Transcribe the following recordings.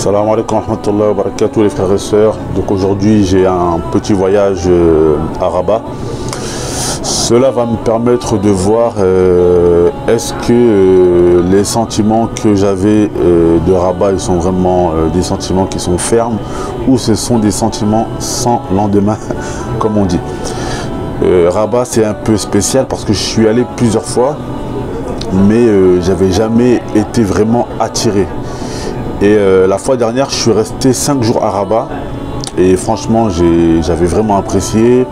Salam alaikum wa rahmatullahi wa barakatuh les frères et sœurs. Donc aujourd'hui j'ai un petit voyage à Rabat. Cela va me permettre de voir est-ce que les sentiments que j'avais de Rabat ils sont vraiment des sentiments qui sont fermes ou ce sont des sentiments sans lendemain comme on dit. Rabat c'est un peu spécial parce que je suis allé plusieurs fois mais j'avais jamais été vraiment attiré. Et la fois dernière, je suis resté 5 jours à Rabat et franchement, j'avais vraiment apprécié,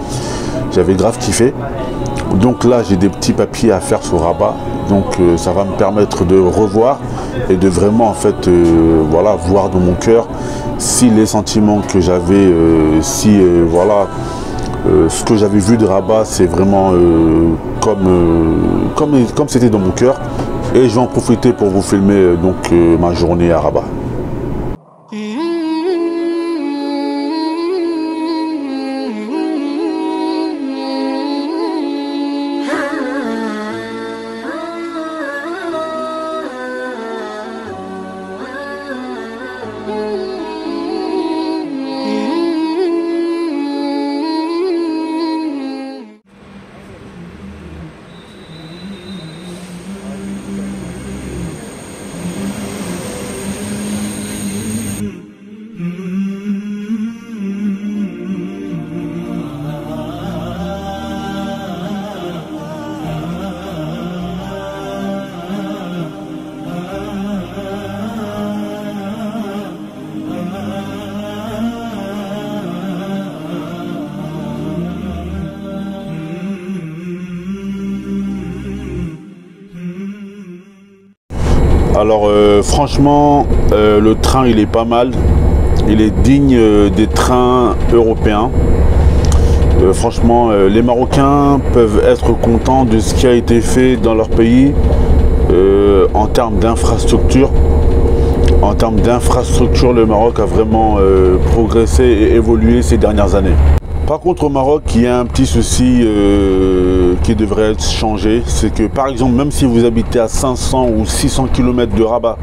j'avais grave kiffé. Donc là, j'ai des petits papiers à faire sur Rabat, donc ça va me permettre de revoir et de vraiment en fait, voilà, voir dans mon cœur si les sentiments que j'avais, voilà, ce que j'avais vu de Rabat, c'est vraiment comme c'était dans mon cœur. Et je vais en profiter pour vous filmer donc ma journée à Rabat. Alors franchement le train il est pas mal, il est digne des trains européens. Franchement les Marocains peuvent être contents de ce qui a été fait dans leur pays en termes d'infrastructure. En termes d'infrastructure, le Maroc a vraiment progressé et évolué ces dernières années. Par contre au Maroc, il y a un petit souci qui devrait être changé. C'est que par exemple, même si vous habitez à 500 ou 600 km de Rabat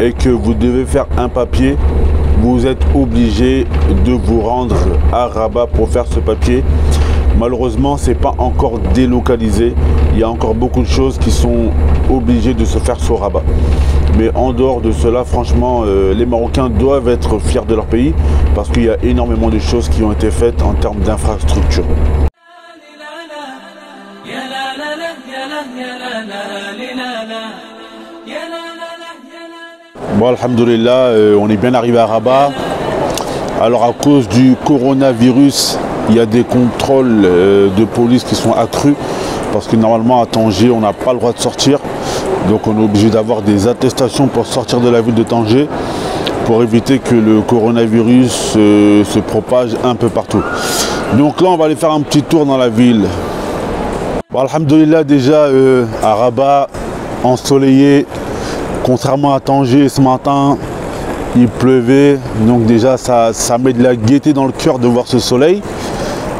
et que vous devez faire un papier, vous êtes obligé de vous rendre à Rabat pour faire ce papier. Malheureusement, ce n'est pas encore délocalisé. Il y a encore beaucoup de choses qui sont obligées de se faire sur Rabat. Mais en dehors de cela, franchement, les Marocains doivent être fiers de leur pays parce qu'il y a énormément de choses qui ont été faites en termes d'infrastructure. Bon, alhamdoulilah, on est bien arrivé à Rabat. Alors à cause du coronavirus, il y a des contrôles de police qui sont accrus parce que normalement à Tanger, on n'a pas le droit de sortir. Donc on est obligé d'avoir des attestations pour sortir de la ville de Tanger pour éviter que le coronavirus se propage un peu partout. Donc là on va aller faire un petit tour dans la ville. Bon, alhamdoulilah, déjà à Rabat, ensoleillé, contrairement à Tanger ce matin, il pleuvait, donc déjà ça met de la gaieté dans le cœur de voir ce soleil.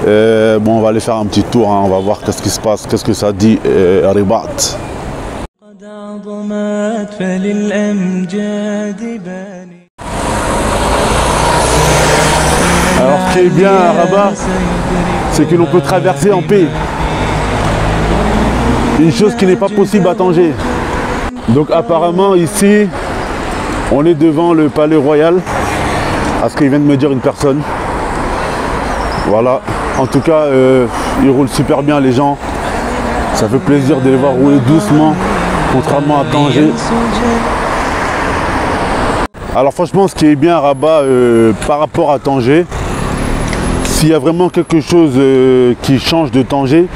Bon, on va aller faire un petit tour, hein, on va voir qu'est-ce qui se passe, qu'est-ce que ça dit Rabat. Alors ce qui est bien à Rabat, c'est que l'on peut traverser en paix. Une chose qui n'est pas possible à Tanger. Donc apparemment ici, on est devant le palais royal, à ce qu'il vient de me dire une personne. Voilà, en tout cas, ils roulent super bien les gens. Ça fait plaisir de les voir rouler doucement, contrairement à Tanger. Alors franchement, ce qui est bien à Rabat par rapport à Tanger, s'il y a vraiment quelque chose qui change de Tanger,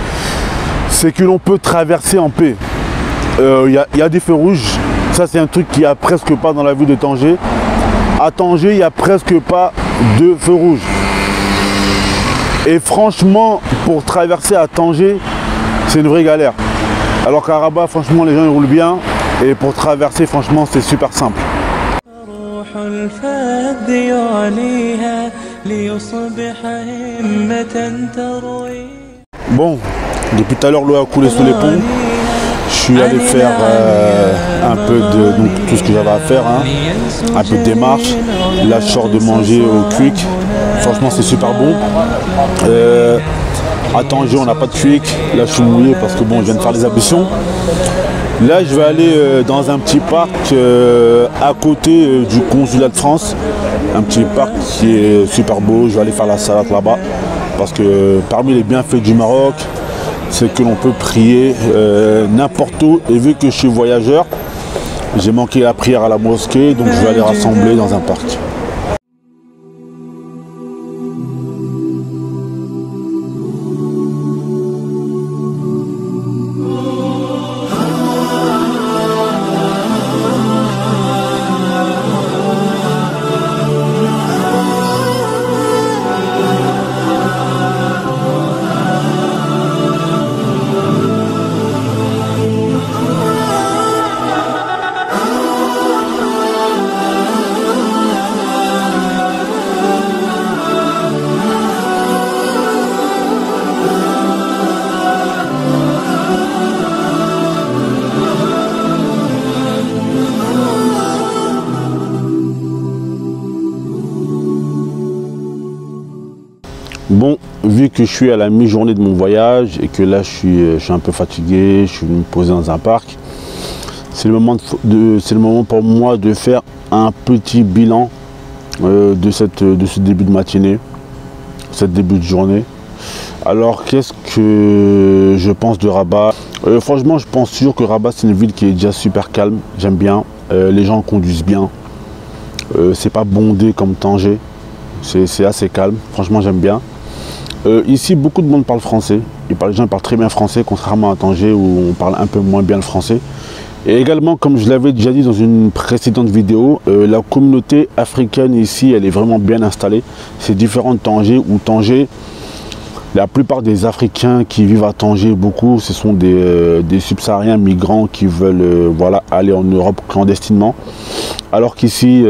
c'est que l'on peut traverser en paix. Il y a des feux rouges, ça c'est un truc qu'il n'y a presque pas dans la ville de Tanger. À Tanger, il n'y a presque pas de feux rouges. Et franchement, pour traverser à Tanger, c'est une vraie galère. Alors qu'à Rabat, franchement, les gens ils roulent bien. Et pour traverser, franchement, c'est super simple. Bon, depuis tout à l'heure, l'eau a coulé sous les ponts. Je suis allé faire un peu de tout ce que j'avais à faire, hein, un peu de démarche. Là je sors de manger au Quick. Franchement c'est super bon. À Tanger on n'a pas de Quick. Là je suis mouillé parce que bon je viens de faire les ablutions. Là je vais aller dans un petit parc à côté du consulat de France. Un petit parc qui est super beau. Je vais aller faire la salade là-bas. Parce que parmi les bienfaits du Maroc, c'est que l'on peut prier n'importe où. Et vu que je suis voyageur, j'ai manqué la prière à la mosquée, donc je vais aller rassembler dans un parc. Bon, vu que je suis à la mi-journée de mon voyage et que là je suis un peu fatigué, je suis venu me poser dans un parc, c'est le moment pour moi de faire un petit bilan de ce début de matinée, ce début de journée. Alors qu'est-ce que je pense de Rabat? Franchement je pense sûr que Rabat c'est une ville qui est déjà super calme, j'aime bien, les gens conduisent bien, c'est pas bondé comme Tanger, c'est assez calme, franchement j'aime bien. Ici, beaucoup de monde parle français. Les gens parlent très bien français, contrairement à Tanger où on parle un peu moins bien le français. Et également, comme je l'avais déjà dit dans une précédente vidéo, la communauté africaine ici, elle est vraiment bien installée. C'est différent de Tanger où Tanger, la plupart des Africains qui vivent à Tanger, beaucoup, ce sont des subsahariens migrants qui veulent voilà, aller en Europe clandestinement. Alors qu'ici,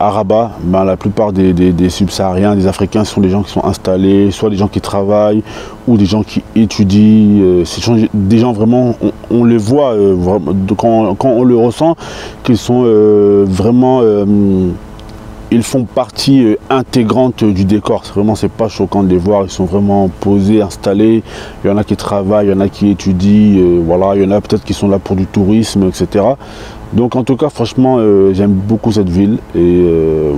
à Rabat, ben, la plupart des subsahariens, des Africains, ce sont des gens qui sont installés, soit des gens qui travaillent ou des gens qui étudient. Ce sont des gens vraiment, on les voit quand on le ressent, qu'ils sont vraiment... ils font partie intégrante du décor. Vraiment, c'est pas choquant de les voir. Ils sont vraiment posés, installés. Il y en a qui travaillent, il y en a qui étudient. Voilà, il y en a peut-être qui sont là pour du tourisme, etc. Donc, en tout cas, franchement, j'aime beaucoup cette ville. Et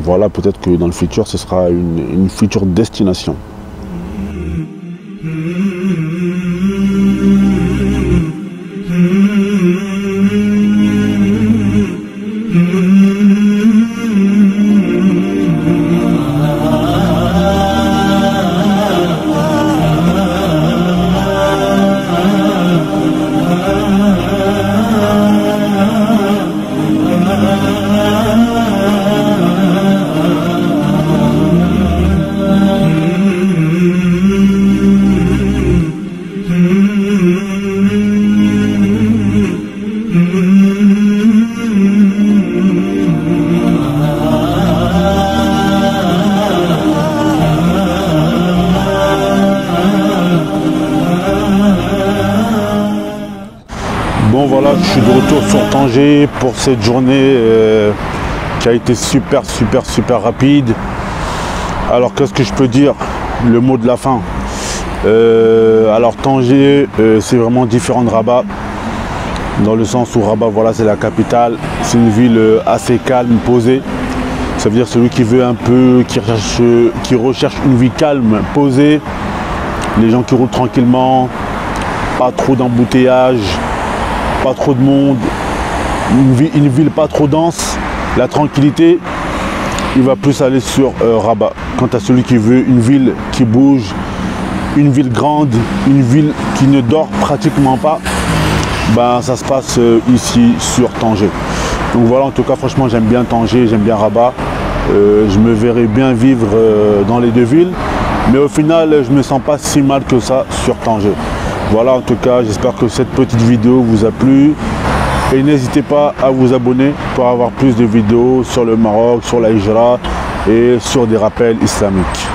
voilà, peut-être que dans le futur, ce sera une future destination. Bon voilà, je suis de retour sur Tanger pour cette journée qui a été super rapide. Alors qu'est-ce que je peux dire? Le mot de la fin. Alors Tanger, c'est vraiment différent de Rabat. Dans le sens où Rabat, voilà, c'est la capitale. C'est une ville assez calme, posée. Ça veut dire celui qui veut un peu, qui recherche une vie calme, posée. Les gens qui roulent tranquillement, pas trop d'embouteillage. Pas trop de monde, une ville pas trop dense, la tranquillité, il va plus aller sur Rabat. Quant à celui qui veut une ville qui bouge, une ville grande, une ville qui ne dort pratiquement pas, ben, ça se passe ici sur Tanger. Donc voilà, en tout cas franchement j'aime bien Tanger, j'aime bien Rabat. Je me verrai bien vivre dans les deux villes, mais au final je me sens pas si mal que ça sur Tanger. Voilà, en tout cas, j'espère que cette petite vidéo vous a plu. Et n'hésitez pas à vous abonner pour avoir plus de vidéos sur le Maroc, sur la Hijra et sur des rappels islamiques.